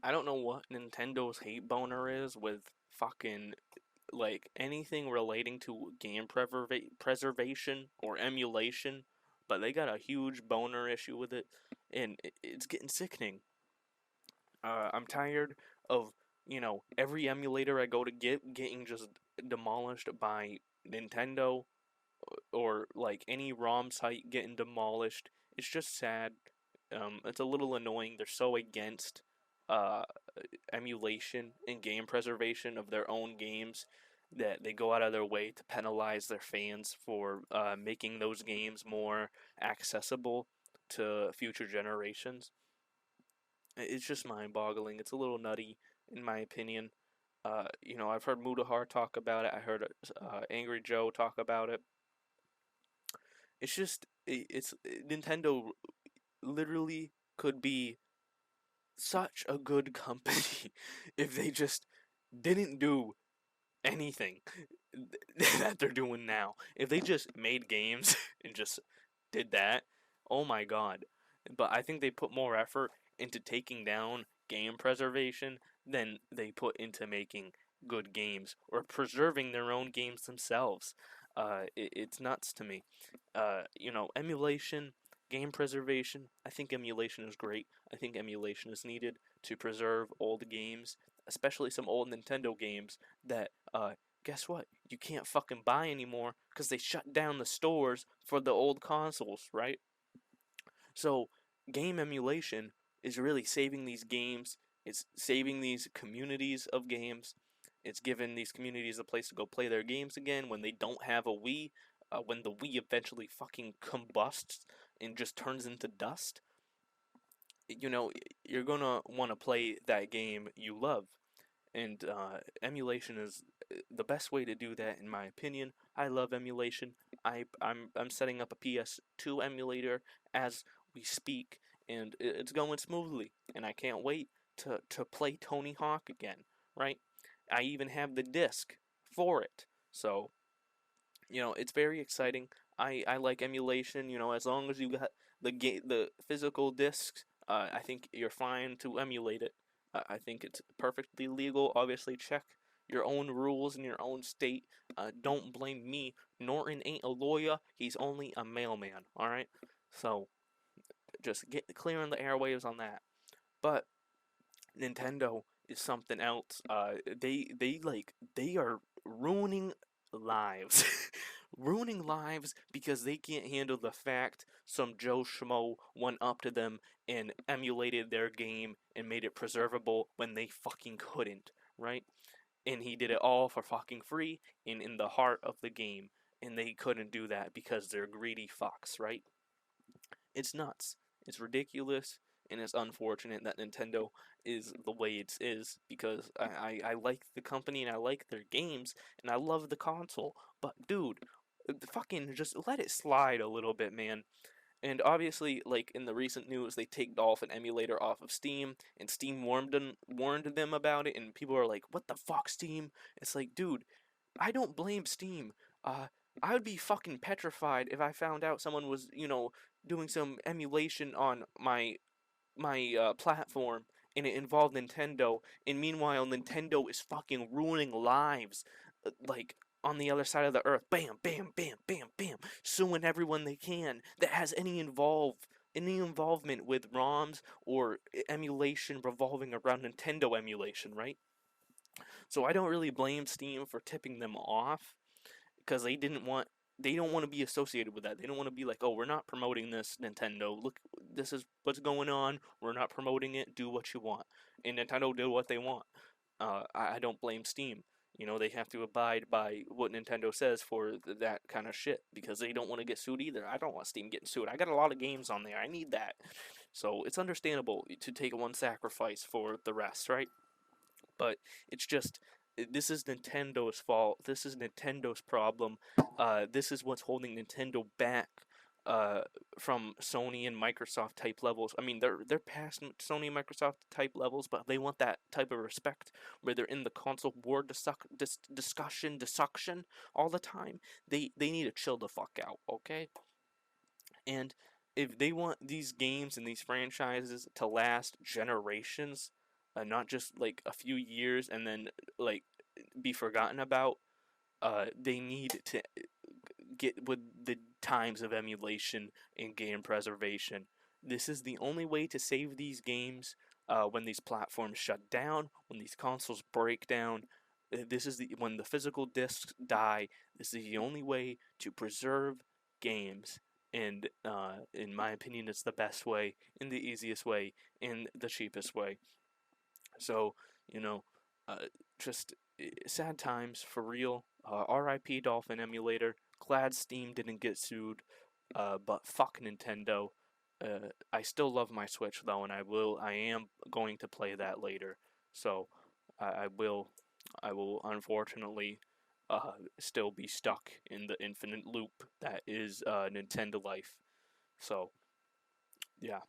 I don't know what Nintendo's hate boner is with fucking like anything relating to game preservation or emulation, but they got a huge boner issue with it, and it's getting sickening. I'm tired of every emulator I go to getting just demolished by Nintendo or like any ROM site getting demolished. It's just sad. It's a little annoying. They're so against uh, emulation and game preservation of their own games that they go out of their way to penalize their fans for making those games more accessible to future generations. It's just mind-boggling. It's a little nutty, in my opinion. I've heard Mudahar talk about it. I heard Angry Joe talk about it. It's just, it's Nintendo literally could be such a good company if they just didn't do anything that they're doing now. If they just made games and just did that, oh my god. But I think they put more effort into taking down game preservation than they put into making good games or preserving their own games themselves. It's nuts to me. Emulation, game preservation. I think emulation is great. I think emulation is needed to preserve old games, especially some old Nintendo games that guess what? You can't fucking buy anymore because they shut down the stores for the old consoles, right? So, game emulation is really saving these games. It's saving these communities of games. It's giving these communities a place to go play their games again when they don't have a Wii. When the Wii eventually fucking combusts and just turns into dust, you know, you're gonna want to play that game you love. And emulation is the best way to do that, in my opinion. I love emulation. I'm setting up a PS2 emulator as we speak, and it's going smoothly. And I can't wait to play Tony Hawk again. Right? I even have the disc for it. So it's very exciting. I like emulation. As long as you got the physical discs, I think you're fine to emulate it. I think it's perfectly legal. Obviously, check your own rules in your own state. Don't blame me. Norton ain't a lawyer. He's only a mailman. All right. So just get clearing the airwaves on that. But Nintendo is something else. They are ruining lives, ruining lives because they can't handle the fact some Joe Schmo went up to them and emulated their game and made it preservable when they fucking couldn't, right? And he did it all for fucking free and in the heart of the game, and they couldn't do that because they're greedy fucks, right? It's nuts. It's ridiculous, and it's unfortunate that Nintendo is the way it is because I like the company and I like their games and I love the console. But dude, fucking just let it slide a little bit, man. And obviously, like in the recent news, they take Dolphin emulator off of Steam, and Steam warned them about it, and people are like, "What the fuck, Steam?" It's like, dude, I don't blame Steam. I would be fucking petrified if I found out someone was, doing some emulation on my platform and it involved Nintendo, and meanwhile Nintendo is fucking ruining lives, like on the other side of the earth. Bam, bam, bam, bam, bam, suing everyone they can that has any involvement with ROMs or emulation revolving around Nintendo emulation, right? So I don't really blame Steam for tipping them off because they don't want to be associated with that. They don't want to be like, "Oh, we're not promoting this, Nintendo. Look, this is what's going on. We're not promoting it. Do what you want." And Nintendo did what they want. I don't blame Steam. They have to abide by what Nintendo says for that kind of shit because they don't want to get sued either. I don't want Steam getting sued. I got a lot of games on there. I need that. So it's understandable to take one sacrifice for the rest, right? But it's just this is Nintendo's fault. This is Nintendo's problem. This is what's holding Nintendo back from Sony and Microsoft type levels. I mean, they're past Sony and Microsoft type levels, but they want that type of respect where they're in the console war discussion all the time. They need to chill the fuck out, okay? And if they want these games and these franchises to last generations, not just like a few years and then like be forgotten about. They need to get with the times of emulation and game preservation. This is the only way to save these games when these platforms shut down, when these consoles break down. This is when the physical discs die. This is the only way to preserve games, and in my opinion, it's the best way, and the easiest way, and the cheapest way. So, you know, just sad times for real. R.I.P. Dolphin Emulator. Glad Steam didn't get sued, but fuck Nintendo. I still love my Switch though, and I am going to play that later. So, I will, I will unfortunately, still be stuck in the infinite loop that is Nintendo life. So, yeah.